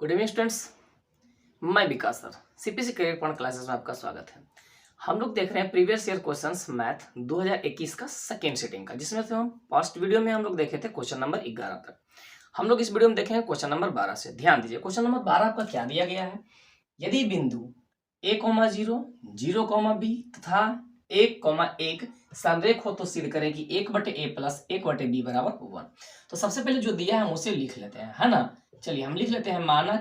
Good evening students, मैं Vikas sir CPC career point classes में आपका स्वागत है। हम लोग देख रहे हैं प्रीवियस ईयर क्वेश्चंस मैथ 2021 का सेकेंड सेटिंग का, जिसमें से हम फर्स्ट वीडियो में हम लोग देखे थे क्वेश्चन नंबर 11 तक। हम लोग इस वीडियो में देखेंगे क्वेश्चन नंबर 12 से। ध्यान दीजिए, क्वेश्चन नंबर 12 आपका क्या दिया गया है। यदि बिंदु a,0 0,b तथा 1,1 संरेख हो तो सिद्ध करें कि 1/a प्लस 1/b बराबर 1। तो सबसे पहले जो दिया है हम उसे लिख लेते हैं, है ना। चलिए हम लिख लेते हैं, माना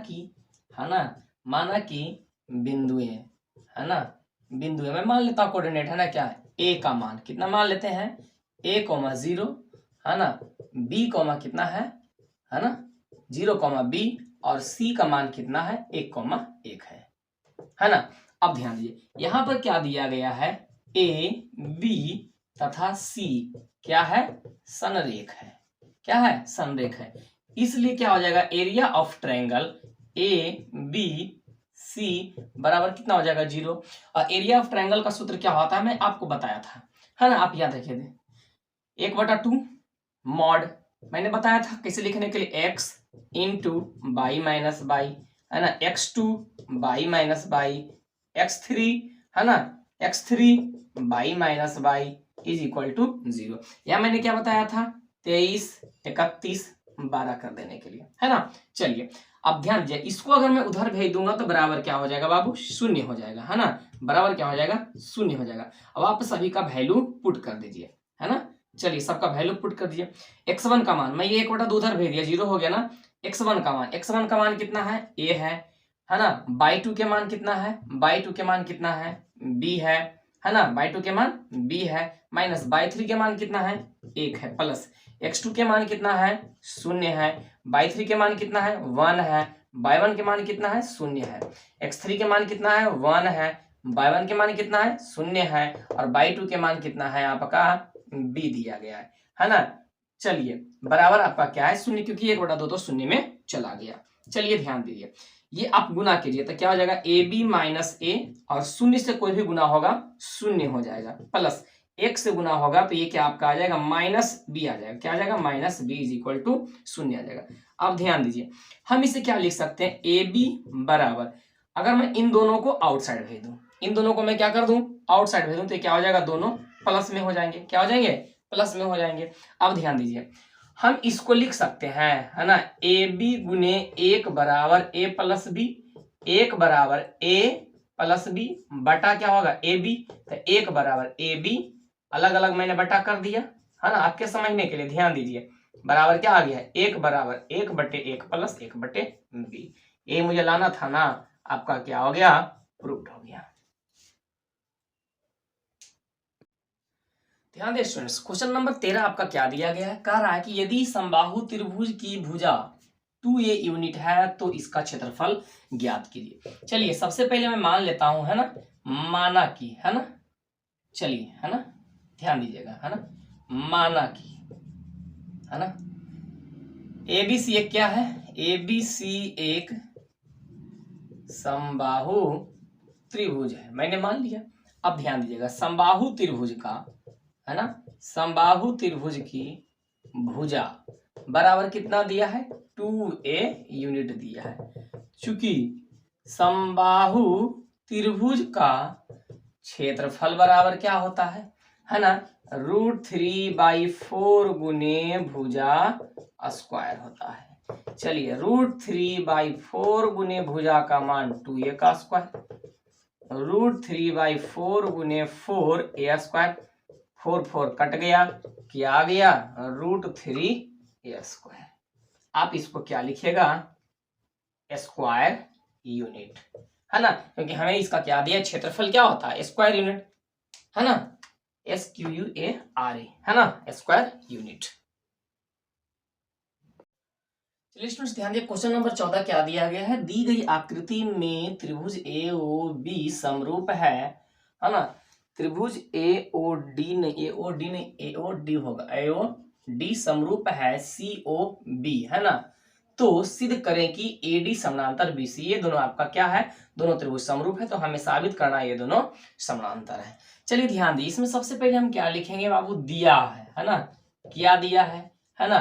कि बिंदु है ना, बिंदु मैं मान लेता हूँ कोऑर्डिनेट है ना, क्या है a का मान कितना मान लेते हैं a,0 है ना, b कितना है ना 0,b और c का मान कितना है 1,1 है ना। अब ध्यान दीजिए, यहाँ पर क्या दिया गया है, a b तथा c क्या है, संरेख है। क्या है, संरेख है। इसलिए क्या हो जाएगा, area of triangle A B C बराबर कितना हो जाएगा 0। और एरिया ऑफ ट्रायंगल का सूत्र क्या होता है मैं आपको बताया था, है ना। आप याद रखिए, 1/2 मॉड मैंने बताया था कैसे लिखने के लिए, x into by minus by, है ना, x2 by minus by, x3 है ना, x3 by minus by is equal to 0। या मैंने क्या बताया था, 23, 31, 12 कर देने के लिए, है ना। चलिए अब ध्यान दीजिए, इसको अगर मैं उधर भेज दूंगा तो बराबर क्या हो जाएगा बाबू, 0 हो जाएगा, है ना। बराबर क्या हो जाएगा, 0 हो जाएगा। अब आप सभी का वैल्यू पुट कर दीजिए, है ना। चलिए सबका वैल्यू पुट कर दीजिए। x1 का मान मैं ये 1/2 उधर भेज दिया, 0 हो गया ना। x1 का मान कितना है, a है ना। बाई 2 के मान कितना है, बाई 2 के मान कितना है, b है ना। बाई 2 के मान b है, माइनस बाई 3 के मान कितना है 1 है, प्लस x2 के मान कितना है 0 है, बाई 3 के मान कितना है 1 है, बाई 1 के मान कितना है 0 है, x3 के मान कितना है 1 है, बाई 1 के मान कितना है 0 है, और बाई 2 के मान कितना है आपका b दिया गया है ना। चलिए बराबर आपका क्या है 0, क्योंकि 1/2 तो 0 में चला गया। चलिए ध्यान दीजिए, ये आप गुना कीजिए तो क्या हो जाएगा, ab माइनस a, और 0 से कोई भी गुना होगा 0 हो जाएगा, प्लस 1 से गुना होगा तो ये क्या आपका आ जाएगा माइनस b आ जाएगा। क्या आ जाएगा, minus b is equal to 0 आ जाएगा। अब ध्यान दीजिए, हम इसे क्या लिख सकते हैं, ab बराबर, अगर मैं इन दोनों को आउटसाइड भेज दूं, इन दोनों को मैं क्या कर दूं, आउटसाइड भेज दूं, तो क्या हो जाएगा, दोनों प्लस में हो जाएंगे। क्या हो जाएंगे, प्लस में हो जाएंगे। अब ध्यान दीजिए, हम इसको लिख सकते हैं, है ना, ए बी गुने 1 बराबर a प्लस बी, 1 बराबर a प्लस बी बटा क्या होगा ए बी, तो 1 बराबर ए बी, अलग अलग मैंने बटा कर दिया, है ना, आपके समझने के लिए। ध्यान दीजिए, बराबर क्या आ गया है, 1 बराबर 1/1 प्लस 1/b। ये मुझे लाना था ना, आपका क्या हो गया, प्रूव्ड हो गया। ध्यान दे स्टूडेंट्स, क्वेश्चन नंबर 13 आपका क्या दिया गया है, कह रहा है कि यदि समबाहु त्रिभुज की भुजा 2a यूनिट है तो इसका क्षेत्रफल ज्ञात कीजिए। चलिए सबसे पहले मैं मान लेता हूं, है ना, माना की, है ना। चलिए, है ना, ध्यान दीजिएगा, है ना, माना की, है ना, ABC एक क्या है, ABC एक समबाहु त्रिभुज है, मैंने मान लिया। अब ध्यान दीजिएगा, समबाहु त्रिभुज का, है ना, समबाहु त्रिभुज की भुजा बराबर कितना दिया है, 2a यूनिट दिया है। चूंकि समबाहु त्रिभुज का क्षेत्रफल बराबर क्या होता है ना, √3/4 गुने भुजा स्क्वायर होता है। चलिए √3/4 गुने भुजा का मान 2a का स्क्वायर, √3/4 गुने 4a स्क्वायर, 4 कट गया, क्या आ गया, √3a²। आप इसको क्या लिखिएगा, स्क्वायर यूनिट, है ना, क्योंकि हमें इसका क्या दिया, क्षेत्रफल क्या होता है, स्क्वायर यूनिट, है ना, SQUARE, है ना, स्क्वायर यूनिट। चलिए स्टूडेंट्स ध्यान दिए, क्वेश्चन नंबर 14 क्या दिया गया है, दी गई आकृति में त्रिभुज AOB समरूप है ना। त्रिभुज AOD नहीं AOD होगा, AOD समरूप है COB, है ना। तो सिद्ध करें कि AD समानांतर BC, ये दोनों आपका क्या है, दोनों त्रिभुज समरूप है, तो हमें साबित करना ये दोनों समानांतर है। चलिए ध्यान दी, इसमें सबसे पहले हम क्या लिखेंगे बाबू, दिया है ना, क्या दिया है ना,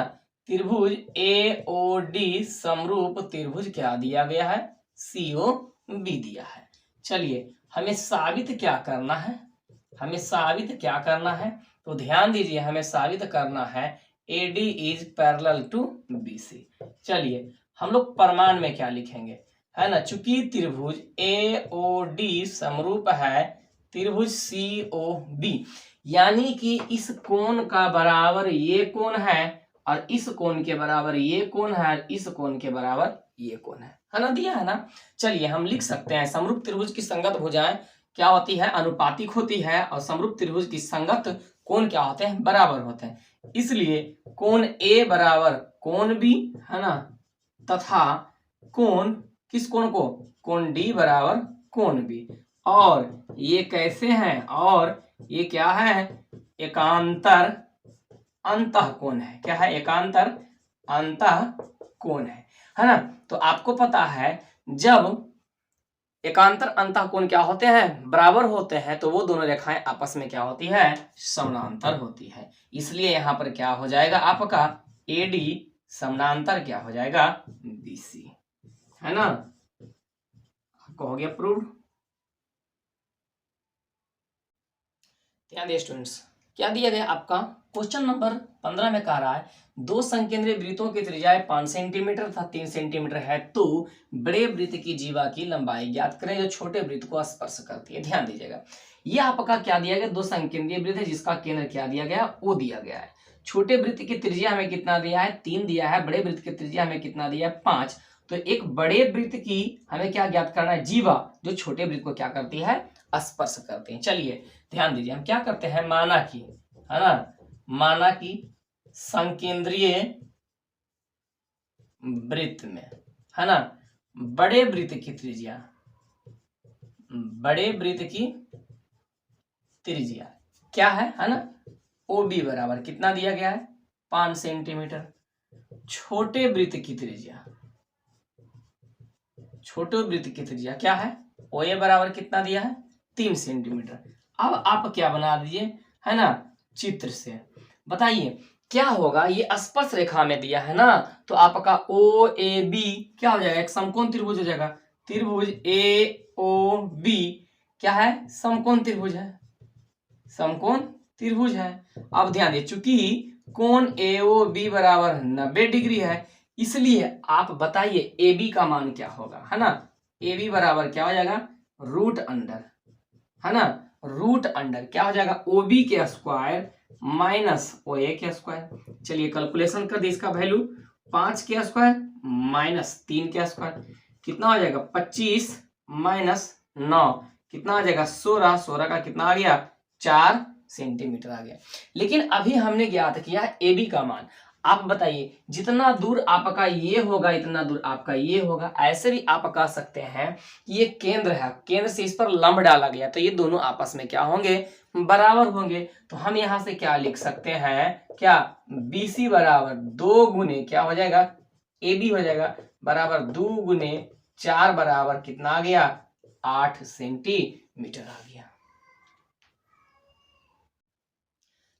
त्रिभुज AOD समरूप त्रिभुज क्या दिया गया है, COB दिया है। चलिए हमें साबित क्या करना है, हमें साबित क्या करना है, तो ध्यान दीजिए हमें साबित करना है AD is parallel to BC। चलिए हम लोग प्रमाण में क्या लिखेंगे, है ना, चूंकि त्रिभुज AOD समरूप है त्रिभुज COB, यानी कि इस कोण का बराबर ये कोण है और इस कोण के बराबर ये कोण है और इस कोण के बराबर ये कोण है ना, दिया है ना। चलिए हम लिख सकते हैं समरूप त्रिभुज की संगत भुजाएं क्या होती है, अनुपातिक होती है, और समरूप त्रिभुज की संगत कोण क्या होते हैं, बराबर होते हैं। इसलिए कोण A बराबर कोण B, है ना, तथा कोण किस कोण को, कोण D बराबर कोण B। और ये कैसे हैं, और ये क्या है, एकांतर अंतः कोण है। क्या है, एकांतर अंतः कोण है ना। तो आपको पता है जब एकांतर अंतः कोण क्या होते हैं, बराबर होते हैं, तो वो दोनों रेखाएं आपस में क्या होती है, समानांतर होती है। इसलिए यहां पर क्या हो जाएगा आपका AD समानांतर क्या हो जाएगा, BC, है ना। आपको हो गया प्रूव। ध्यान दिए स्टूडेंट्स, क्या दिया गया आपका क्वेश्चन नंबर 15 में कह रहा है दो संकेंद्रीय वृत्तों की त्रिज्या 5 सेंटीमीटर तथा 3 सेंटीमीटर है, तो बड़े वृत्त की जीवा की लंबाई ज्ञात करें जो छोटे वृत्त को स्पर्श करती है। ध्यान दीजिएगा, ये आपका क्या दिया गया, दो संकेंद्रीय वृत्त है जिसका केंद्र क्या दिया गया, O दिया गया है। छोटे वृत्त की त्रिज्या हमें कितना दिया है, 3 दिया है। बड़े वृत्त की त्रिज्या हमें कितना दिया है, 5। तो एक बड़े वृत्त की हमें क्या ज्ञात करना है, जीवा, जो छोटे वृत्त को क्या करती है, स्पर्श करते हैं। चलिए ध्यान दीजिए, हम क्या करते हैं, माना कि, है ना, माना कि संकेंद्रीय वृत्त में, है ना, बड़े वृत्त की त्रिज्या, बड़े वृत्त की त्रिज्या क्या है ना, OB बराबर कितना दिया गया है, 5 सेंटीमीटर। छोटे वृत्त की त्रिज्या, छोटे वृत्त की त्रिज्या क्या है, OA बराबर कितना दिया है, 3 सेंटीमीटर। अब आप क्या बना दीजिए, है ना, चित्र से बताइए क्या होगा, ये स्पर्श रेखा में दिया है ना, तो आपका OAB क्या हो जाएगा, एक समकोण त्रिभुज हो जाएगा। त्रिभुज AOB क्या है, समकोण त्रिभुज है, समकोण त्रिभुज है। अब ध्यान दे, चूंकि कोण AOB बराबर 90 डिग्री है, इसलिए आप बताइए AB का मान क्या होगा, है ना। AB बराबर क्या हो जाएगा, रूट अंडर, है ना, रूट अंडर क्या हो जाएगा, OB के स्क्वायर माइनस OA के स्क्वायर। चलिए कैलकुलेशन कर दी, इसका वैल्यू 5 के स्क्वायर माइनस 3 के स्क्वायर कितना हो जाएगा, 25 माइनस 9 कितना आ जाएगा, 16। 16 का कितना आ गया, 4 सेंटीमीटर आ गया। लेकिन अभी हमने ज्ञात किया AB का मान। आप बताइए जितना दूर आपका ये होगा इतना दूर आपका ये होगा। ऐसे भी आप कह सकते हैं कि ये केंद्र है, केंद्र से इस पर लंब डाला गया, तो ये दोनों आपस में क्या होंगे, बराबर होंगे। तो हम यहां से क्या लिख सकते हैं, क्या, BC बराबर 2 गुने क्या हो जाएगा, AB हो जाएगा बराबर 2 गुने 4 बराबर कितना आ गया, 8 सेंटीमीटर आ गया।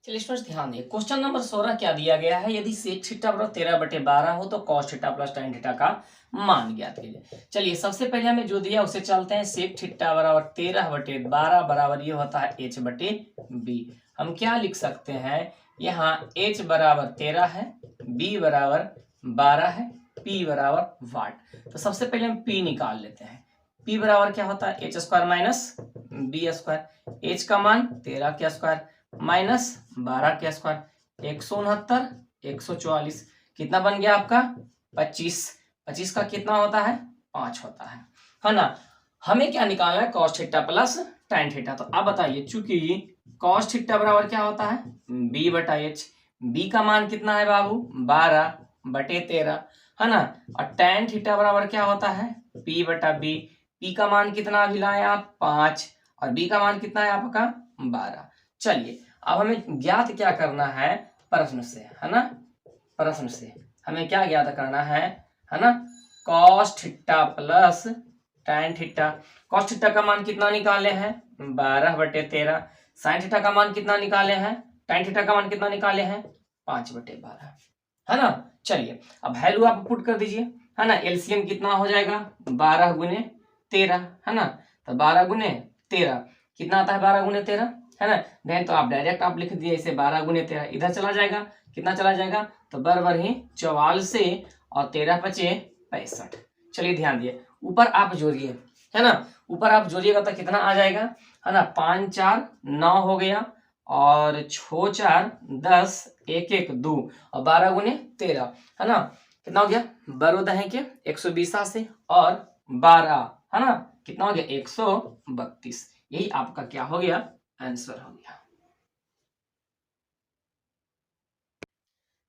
चलिए स्टूडेंट्स ध्यान दिए, क्वेश्चन नंबर 16 क्या दिया गया है, यदि सेक थीटा बराबर 13/12 हो तो cos theta plus tan theta का मान ज्ञात कीजिए। चलिए सबसे पहले हमें जो दिया उसे चलते हैं, सेक थीटा बराबर 13/12 बराबर ये होता है H/B। हम क्या लिख सकते हैं, यहाँ H बराबर 13 है, B बराबर 12 है, P बराबर वाट। तो सबसे पहले हम P निकाल लेते हैं। P बराबर क्या होता है, H² minus B square. H का मान 13 के स्क्वायर माइनस 12 के स्क्वायर, 169 144 कितना बन गया आपका, 25। 25 का कितना होता है, 5 होता है ना। हमें क्या निकालना है, cos theta plus tan theta. तो अब बताइए, चूंकि कॉस थीटा बराबर क्या होता है, B/H। B का मान कितना है बाबू, 12/13, है ना। और tan थीटा बराबर क्या होता है, P/B। P का मान कितना अभी लाए आप, 5, और B का मान कितना है आपका, 12। चलिए अब हमें ज्ञात क्या करना है, प्रश्न से, है ना, प्रश्न से हमें क्या ज्ञात करना है ना, cos theta plus tan theta. Cos theta का मान कितना निकाले हैं, 12/13। साइन थीटा का मान कितना निकाले हैं, tan थीटा का मान कितना निकाले हैं, 5/12, है ना। चलिए अब वैल्यू आप पुट कर दीजिए, है ना। एलसीएम कितना हो जाएगा 12 गुने 13, है ना। तो 12 गुने 13 कितना आता है 12 गुने 13, है ना। नहीं तो आप डायरेक्ट आप लिख दिए इसे 12 गुने 13, इधर चला जाएगा, कितना चला जाएगा तो बराबर ही 44 और 13 बचे 65। चलिए ध्यान दिए ऊपर आप जोड़िए, है ना। ऊपर आप जोड़िएगा तो कितना आ जाएगा, है ना। 5 4 9 हो गया और 6 4 10 1 1 2 और 12 गुने 13, है ना। कितना हो गया 12 है के 120 और 12, है ना। कितना हो गया 132। यही आपका क्या हो गया आंसर हो गया।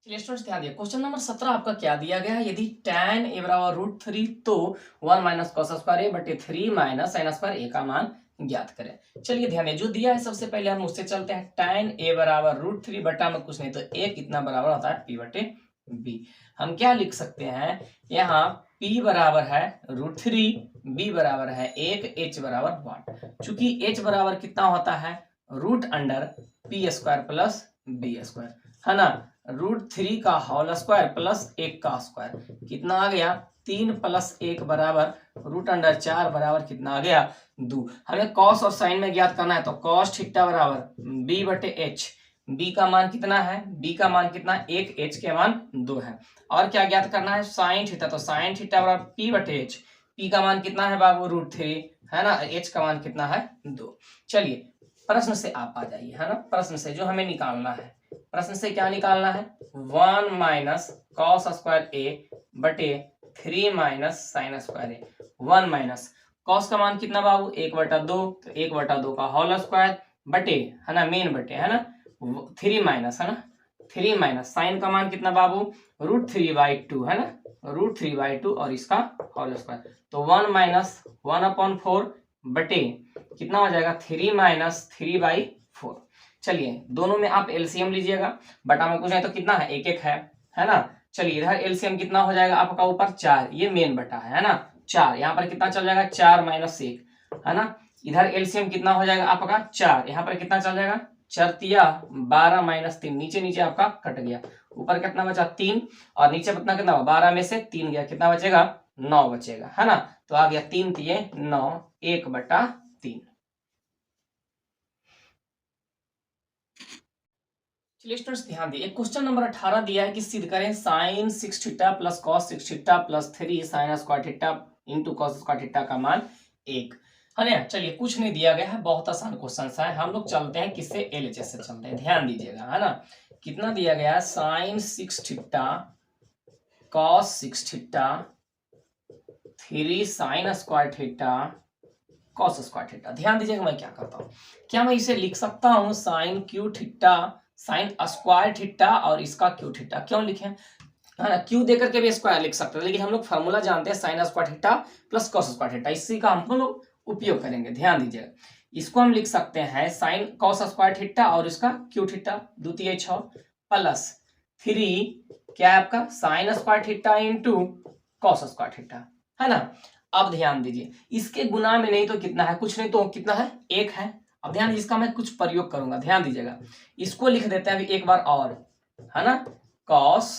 चलिए स्टूडेंट्स ध्यान दिए क्वेश्चन नंबर 17 आपका क्या दिया गया है, यदि tan a बराबर √3 तो 1 माइनस कॉस स्क्वायर ए बटे 3 माइनस साइन स्क्वायर ए का मान ज्ञात करें। चलिए ध्यान दिए जो दिया है सबसे पहले हम उससे चलते हैं। tan a बराबर √3 बटा में कुछ नहीं तो a कितना बराबर होता है p बटे b। हम क्या लिख सकते हैं यहाँ p बराबर है √3, b बराबर है 1, h बराबर 1। चूंकि h बराबर कितना होता है √p² प्लस b², है ना। √3 का होल स्क्वायर प्लस 1 का स्क्वायर कितना आ गया 3 प्लस 1 बराबर √4 बराबर कितना आ गया 2। हमें कॉस और साइन में ज्ञात करना है तो कॉस थीटा बराबर b बटे h। b का मान कितना है, b का मान कितना 1, h के मान 2 है। और क्या ज्ञात करना है साइन थीटा, तो साइन थीटा बराबर p बटे h। p का मान कितना है बाबू √3, है ना। h का मान कितना है 2। चलिए प्रश्न से आप आ जाइए, है ना। प्रश्न से जो हमें निकालना है, प्रश्न से क्या निकालना है 1 माइनस कॉस स्क्वायर ए बटे 3 माइनस साइन स्क्वायर ए। 1 माइनस कॉस का मान कितना बाबू 1/2, तो 1/2 का होल स्क्वायर बटे, है ना, मेन बटे, है ना 3 माइनस, है ना 3 माइनस साइन का मान कितना बाबू √3/2, है ना √3/2 और इसका होल स्क्वायर। तो 1 माइनस 1/4 बटे कितना हो जाएगा 3 माइनस 3/4। चलिए दोनों में आप एलसीएम लीजिएगा, बटा में कुछ है तो कितना है 1 1 है ना। चलिए इधर एलसीएम कितना हो जाएगा आपका ऊपर 4, ये मेन बटा है ना 4, यहाँ पर कितना चल जाएगा 4 माइनस 1, है ना। इधर एलसीएम कितना हो जाएगा आपका 4, यहाँ पर कितना चल जाएगा 4 तिया 12 माइनस 3, नीचे नीचे आपका कट गया, ऊपर कितना बचा 3 और नीचे कितना कितना 12 में से 3 गया, कितना बचेगा 9 बचेगा, है ना। तो आ गया 3 तिये 9, 1/3। चलिए स्टूडेंट्स ध्यान दिए क्वेश्चन नंबर 18 दिया है कि सिद्ध करें sine 6 theta plus cos 6 theta plus 3 sine square theta into cos square theta का मान 1, है ना। चलिए कुछ नहीं दिया गया है, बहुत आसान क्वेश्चन है, हम लोग चलते हैं किससे एलएचएस से चलते हैं। ध्यान दीजिएगा, है ना। कितना दिया गया है sine 6 theta cos 6 theta 3 sine square theta cos square theta. ध्यान दीजिएगा मैं क्या करता हूँ, क्या मैं इसे लिख सकता हूँ sine cube theta sine square theta और इसका क्यू थीटा, क्यों लिखे, है ना। क्यू देकर के भी स्क्वायर लिख सकते हैं, लेकिन हम लोग फार्मूला जानते हैं sign square theta plus cos square theta, इसी का हम लोग उपयोग करेंगे। ध्यान दीजिएगा इसको हम लिख सकते हैं साइन कॉस स्क्वायर थीटा और इसका क्यू थीटा 2 तिये 6 प्लस 3 क्या है आपका sign square theta into cos square theta, है ना। अब ध्यान दीजिए इसके गुना में नहीं तो कितना है, कुछ नहीं तो कितना है 1 है। अब ध्यान इसका मैं कुछ प्रयोग करूंगा, ध्यान दीजिएगा इसको लिख देते हैं अभी एक बार और, है ना कॉस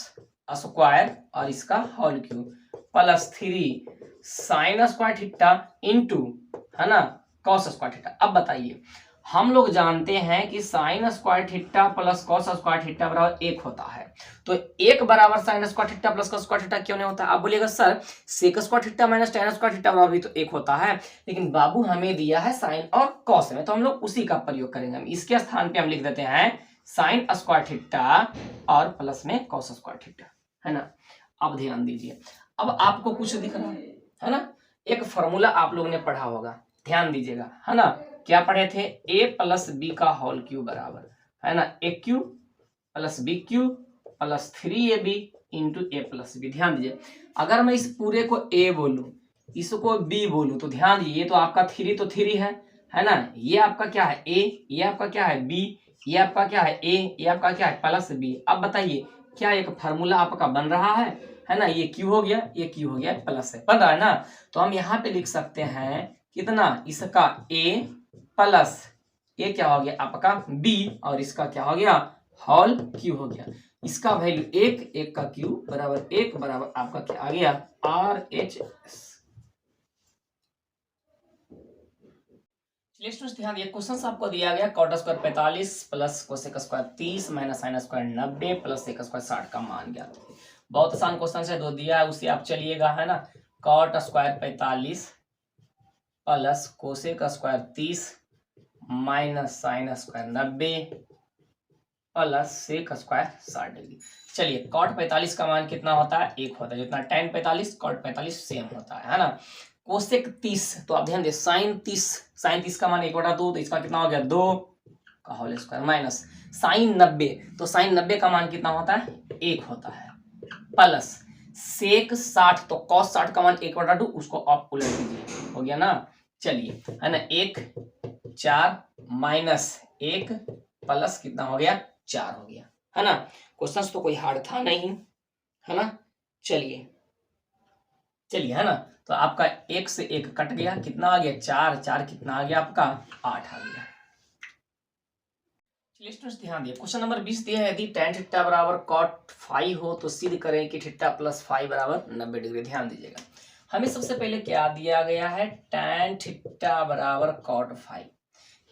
स्क्वायर और इसका whole cube plus 3 sine square theta into, है ना कॉस स्क्वायर थीटा। अब बताइए हम लोग जानते हैं कि sine square theta plus cos square theta बराबर 1 होता है, तो 1 बराबर sine square theta plus cos square theta क्यों नहीं होता। आप बोलिएगा sir sec square theta minus tan square theta बराबर भी तो 1 होता है, लेकिन बाबू हमें दिया है साइन और कॉस में, तो हम लोग उसी का प्रयोग करेंगे। हम इसके स्थान पे हम लिख देते हैं साइन स्क्वायर थीटा और प्लस में कॉस स्क्वायर थीटा, है ना। अब ध्यान दीजिए अब आपको कुछ दिख रहा है ना, एक फॉर्मूला आप लोगों ने पढ़ा होगा, ध्यान दीजिएगा, है ना। क्या पढ़े थे a प्लस बी का होल क्यूब बराबर, है ना a cube plus B cube plus 3ab into A plus B. ध्यान दीजिए अगर मैं इस पूरे को a बोलूं इसको b बोलूं तो ध्यान दीजिए ये तो आपका 3 तो 3 है ना, ये आपका क्या है a, ये आपका क्या है b, ये आपका क्या है a, ये आपका क्या है प्लस b। अब बताइए क्या एक फार्मूला आपका बन रहा है ना, ये क्यू हो गया ये क्यू हो गया प्लस है, बन रहा है ना। तो हम यहाँ पे लिख सकते हैं कितना इसका a प्लस ये क्या हो गया आपका b और इसका क्या हो गया होल क्यू हो गया। इसका वैल्यू 1, 1 का क्यूब बराबर 1 बराबर आपका क्या आ गया RHS। चलिए स्टूडेंट्स ध्यान दिए, क्वेश्चन आपको दिया गया cot square 45 plus cosec square 30 minus sine square 90 plus sec square 60 का मान ज्ञात कीजिए। बहुत आसान क्वेश्चन है, दो दिया है उसे आप चलिएगा, है ना। Cot square 45 plus cosec square 30 minus sine square 90 plus sec square 60 degree. चलिए कॉट 45 का मान कितना होता है, 1 होता है, जितना tan 45 कॉट 45 सेम होता है ना। कोसेक 30 तो आप ध्यान दे साइन 30 का मान 1/2, तो इसका कितना हो गया 2 का होल स्क्वायर माइनस साइन 90 तो साइन 90 का मान कितना होता है 1 होता है, प्लस सेक 60 तो कॉस 60 का मान 1/2, उसको आप उलट दीजिए, हो गया ना। चलिए है ना 1 4 माइनस 1 प्लस कितना हो गया 4 हो गया, है ना। क्वेश्चन तो कोई हार्ड था नहीं, है ना। चलिए है ना, तो आपका 1 से 1 कट गया, कितना आ गया 4, 4 कितना आ गया आपका 8 आ गया। चलिए स्टूडेंट्स ध्यान दिए, क्वेश्चन नंबर 20 दिया है, यदि tan थीटा बराबर cot फाई हो तो सिद्ध करें कि थीटा प्लस फाई बराबर 90 डिग्री। ध्यान दीजिएगा, हमें सबसे पहले क्या दिया गया है, tan थीटा बराबर cot फाई।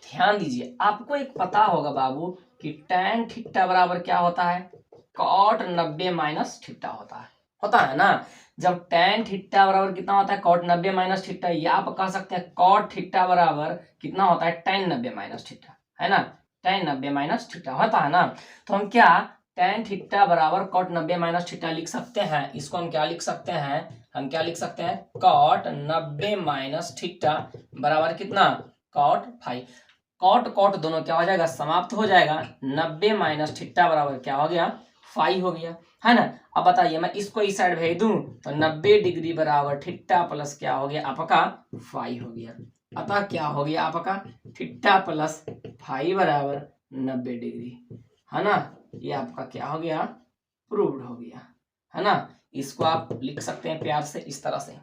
ध्यान दीजिए, आपको एक पता होगा बाबू कि tan थीटा बराबर क्या होता है, cot 90 माइनस थीटा होता है ना। जब tan थीटा बराबर कितना होता है cot 90 माइनस थीटा, या आप कह सकते हैं cot थीटा बराबर कितना होता है tan 90 माइनस थीटा, है ना। tan 90 माइनस थीटा होता है ना, तो हम क्या tan थीटा बराबर cot 90 माइनस थीटा लिख सकते हैं। इसको हम क्या लिख सकते हैं, हम क्या लिख सकते हैं cot 90 माइनस थीटा बराबर कितना cot फाई। कॉट दोनों क्या हो जाएगा, समाप्त हो जाएगा, 90 माइनस थीटा बराबर क्या हो गया फाई हो गया, है ना। अब बताइए मैं इसको इस साइड भेज दूं तो 90 डिग्री बराबर थीटा प्लस क्या हो गया आपका फाई हो गया। अतः क्या हो गया आपका थीटा प्लस फाई बराबर 90 डिग्री, है ना। ये आपका क्या हो गया प्रूव्ड हो गया, है ना। इसको आप लिख सकते हैं प्यार से इस तरह से।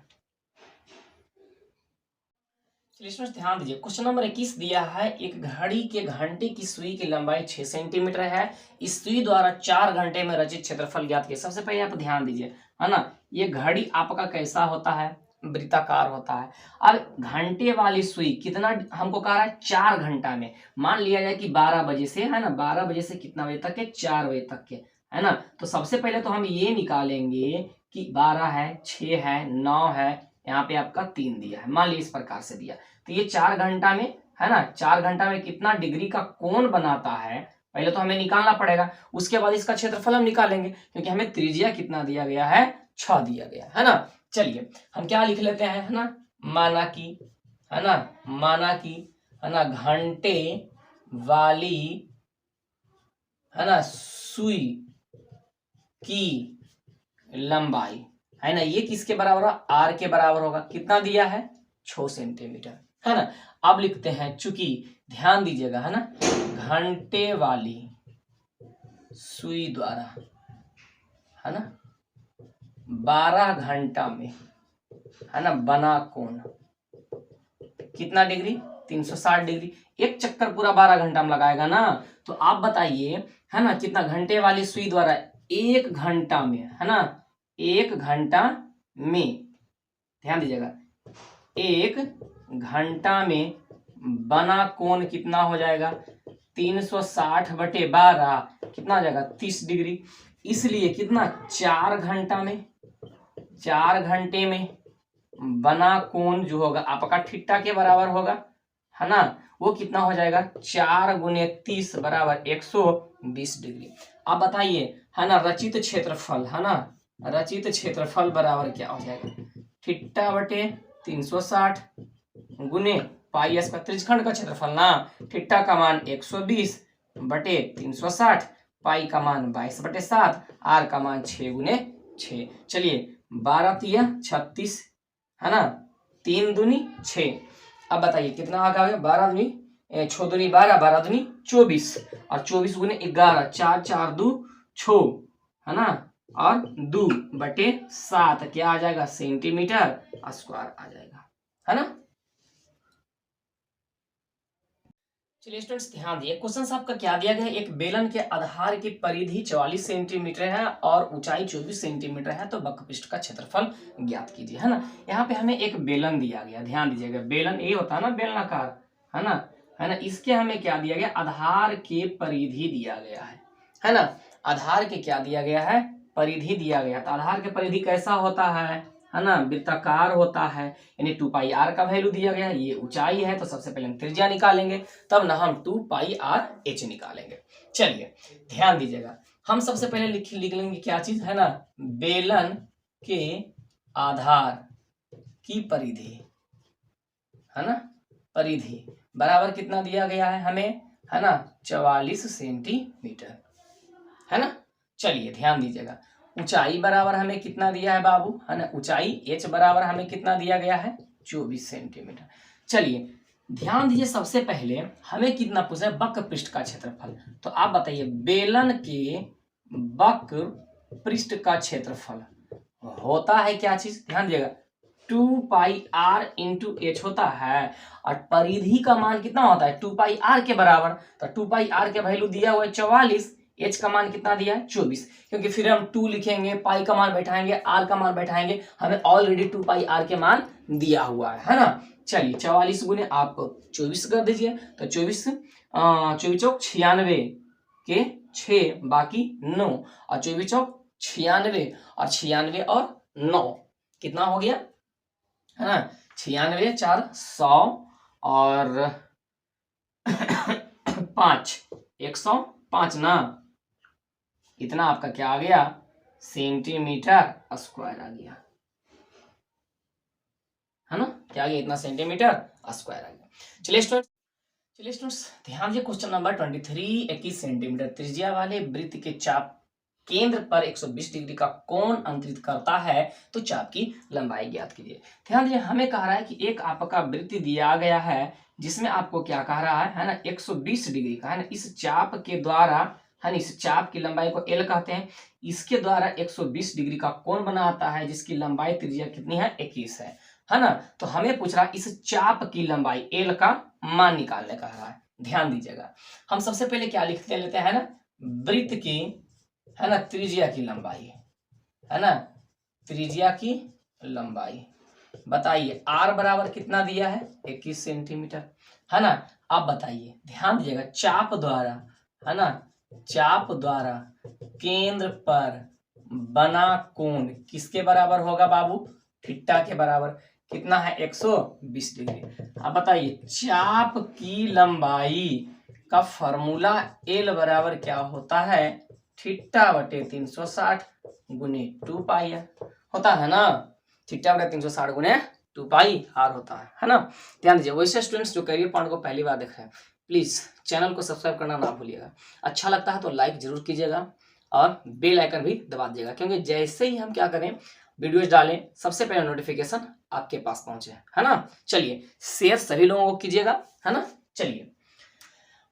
चलिए ध्यान दीजिए, क्वेश्चन नंबर 21 दिया है, एक घड़ी के घंटे की सुई की लंबाई 6 सेंटीमीटर है, इस सुई द्वारा 4 घंटे में रचित क्षेत्रफल ज्ञात कीजिए। सबसे पहले आप ध्यान दीजिए, है ना, ये घड़ी आपका कैसा होता है, वृत्ताकार होता है। अब घंटे वाली सुई कितना हमको कह रहा है 4 घंटा में, मान लिया जाए कि 12 बजे से, है ना, 12 बजे से कितना बजे तक के 4 बजे तक के, है ना। तो सबसे पहले तो हम ये निकालेंगे कि 12 है, 6 है, 9 है, यहाँ पे आपका 3 दिया है, मान लीजिए इस प्रकार से दिया, तो ये 4 घंटा में, है ना, 4 घंटा में कितना डिग्री का कोण बनाता है पहले तो हमें निकालना पड़ेगा, उसके बाद इसका क्षेत्रफल हम निकालेंगे, क्योंकि हमें त्रिज्या कितना दिया गया है 6 दिया गया है ना। चलिए हम क्या लिख लेते हैं, है ना, माना कि, है ना, माना कि, है ना, घंटे वाली, है ना, सुई की लंबाई, है ना, ये किसके बराबर होगा, आर के बराबर होगा, कितना दिया है 6 सेंटीमीटर, है ना। अब लिखते हैं, चूंकि ध्यान दीजिएगा, है ना, घंटे वाली सुई द्वारा, है ना, 12 घंटा में, है ना, बना कोण कितना डिग्री 360 डिग्री। एक चक्कर पूरा 12 घंटा में लगाएगा ना, तो आप बताइए, है ना, कितना घंटे वाली सुई द्वारा 1 घंटा में, है ना, 1 घंटा में, ध्यान दीजिएगा, 1 घंटा में बना कोण कितना हो जाएगा 360 बटे 12 कितना हो जाएगा 30 डिग्री। इसलिए कितना 4 घंटा में, 4 घंटे में बना कोण जो होगा आपका थीटा के बराबर होगा, है ना, वो कितना हो जाएगा 4 गुने 30 बराबर 120 डिग्री। अब बताइए, है ना, रचित क्षेत्रफल, है ना, रचित क्षेत्रफल बराबर क्या हो जाएगा, थीटा बटे 360 गुने पाई s का त्रिज्यखंड का क्षेत्रफल ना, थीटा का मान 120 बटे 360, पाई का मान 22 बटे 7, आर का मान 6 गुने 6। चलिए 12 तिया 36, है ना, 3 दूनी 6। अब बताइए कितना आ गया, 12 दूनी 6 दूनी 12, 12 दूनी 24 और 24 गुने 11, 4 4 2 6, है ना, और 2 बटे 7 क्या आ जाएगा सेंटीमीटर स्क्वायर आ जाएगा, है ना। चलिए स्टूडेंट्स ध्यान दिए, क्वेश्चन आपका क्या दिया गया है, एक बेलन के आधार की परिधि 44 सेंटीमीटर है और ऊंचाई 24 सेंटीमीटर है, तो वक्रपृष्ठ का क्षेत्रफल ज्ञात कीजिए, है ना। यहाँ पे हमें एक बेलन दिया गया, ध्यान दीजिएगा, बेलन ये होता है ना बेलनाकार, है ना, इसके हमें क्या दिया गया, आधार के परिधि दिया गया है ना। आधार के क्या दिया गया है, परिधि दिया गया। तो आधार के परिधि कैसा होता है ना, वृत्ताकार होता है, यानी 2 पाई आर का वैल्यू दिया गया है। ये ऊंचाई है, तो सबसे पहले हम त्रिज्या निकालेंगे, तब ना हम 2 पाई आर एच निकालेंगे। चलिए ध्यान दीजिएगा, हम सबसे पहले लिख लेंगे क्या चीज है ना, बेलन के आधार की परिधि, है ना, परिधि बराबर कितना दिया गया है हमें, है ना, 44 सेंटीमीटर, है ना। चलिए ध्यान दीजिएगा, ऊंचाई बराबर हमें कितना दिया है बाबू, है ना, ऊंचाई h बराबर हमें कितना दिया गया है, 24 सेंटीमीटर। चलिए ध्यान दीजिए, सबसे पहले हमें कितना पूछा है, वक्र पृष्ठ का क्षेत्रफल। तो आप बताइए, बेलन के वक्र पृष्ठ का क्षेत्रफल होता है क्या चीज, ध्यान दीजिएगा, 2 पाई आर इंटू एच होता है, और परिधि का मान कितना होता है, 2 पाई आर के बराबर। तो 2 पाई आर के वैल्यू दिया हुआ है 44, एच का मान कितना दिया है 24, क्योंकि फिर हम 2 लिखेंगे, पाई का मान बैठाएंगे, आर का मान बैठाएंगे, हमें ऑलरेडी 2 पाई आर के मान दिया हुआ है ना। चलिए 44 गुने आप 24 कर दीजिए, तो 24 चौक 96 के 6 बाकी 9, और 24 चौक 96 और 96 और 9 कितना हो गया, है ना, 96 4 100 और 5 105 ना, इतना आपका क्या आ गया, सेंटीमीटर स्क्वायर आ गया, है ना, क्या आ गया, इतना सेंटीमीटर स्क्वायर आ गया। चलिए स्टूडेंट्स ध्यान दीजिए, क्वेश्चन नंबर 23, 21 सेंटीमीटर त्रिज्या वाले वृत्त के चाप केंद्र पर 120 डिग्री का कोण अंतरित करता है, तो चाप की लंबाई ज्ञात कीजिए। ध्यान दीजिए, हमें कह रहा है कि एक आपका वृत्त दिया गया है जिसमें आपको क्या कह रहा है ना, 120 डिग्री का, है ना, इस चाप के द्वारा, है ना, इस चाप की लंबाई को एल कहते हैं, इसके द्वारा 120 डिग्री का कोण बनाता है, जिसकी लंबाई त्रिज्या कितनी है, 21 है ना। तो हमें पूछ रहा है इस चाप की लंबाई एल का मान निकालने कह रहा है। ध्यान दीजिएगा, हम सबसे पहले क्या लिखते लेते हैं ना, वृत्त की, है ना, त्रिज्या की लंबाई, है ना, त्रिज्या की लंबाई, बताइए आर बराबर कितना दिया है, 21 सेंटीमीटर, है ना। अब बताइए, ध्यान दीजिएगा, चाप द्वारा, है ना, चाप द्वारा केंद्र पर बना कोण किसके बराबर होगा बाबू, थीटा के बराबर, कितना है, 120 डिग्री। अब बताइए, चाप की लंबाई का फॉर्मूला एल बराबर क्या होता है, थीटा बटे 360 गुने 2 पाई होता है ना, थीटा बटे 360 गुने 2 पाई आर होता है ना। ध्यान दीजिए, वैसे स्टूडेंट्स जो करियर पॉइंट को पहली बार देख रहे हैं, प्लीज चैनल को सब्सक्राइब करना ना भूलिएगा, अच्छा लगता है तो लाइक जरूर कीजिएगा और बेल आइकन भी दबा दीजिएगा, क्योंकि जैसे ही हम क्या करें, वीडियोज डालें, सबसे पहले नोटिफिकेशन आपके पास पहुंचे, है ना। चलिए शेयर सभी लोगों को कीजिएगा, है ना। चलिए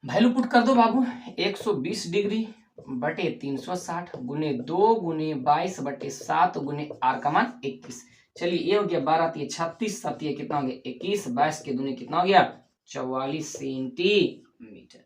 वैल्यू पुट कर दो बाबू, 120 डिग्री बटे 360 गुने 2 गुने 22 बटे 7 गुने आर का मान 21। चलिए ये हो गया 12 3 36, 7 कितना हो गया 21, 22 के दूनी कितना हो गया 44 सेंटीमीटर।